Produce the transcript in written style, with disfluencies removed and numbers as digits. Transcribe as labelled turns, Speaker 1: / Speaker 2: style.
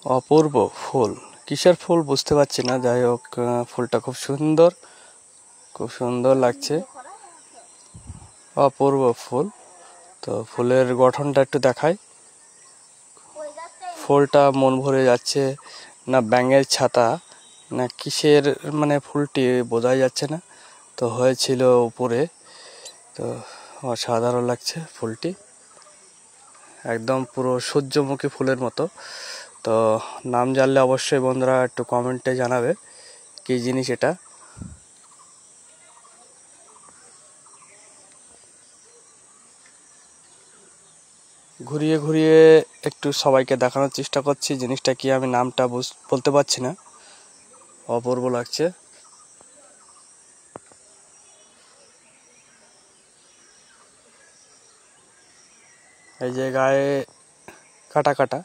Speaker 1: অপূর্ব ফুল, কিসের ফুল বুঝতে পারছি না, যাই হোক ফুলটা খুব সুন্দর, খুব সুন্দর লাগছে, অপূর্ব ফুল। তো ফুলের গঠনটা একটু দেখাই। ফুলটা মন ভরে যাচ্ছে, না ব্যাঙের ছাতা না কিসের, মানে ফুলটি বোঝাই যাচ্ছে না। তো হয়েছিল উপরে, তো অসাধারণ লাগছে ফুলটি, একদম পুরো সূর্যমুখী ফুলের মতো। তো নাম জানলে অবশ্যই বন্ধুরা একটু কমেন্টে জানাবে কি জিনিস এটা। ঘুরিয়ে ঘুরিয়ে একটু সবাইকে দেখানোর চেষ্টা করছি জিনিসটা কি, আমি নামটা বলতে পারছি না, অপূর্ব লাগছে। এই যে গায়ে কাটা কাটা,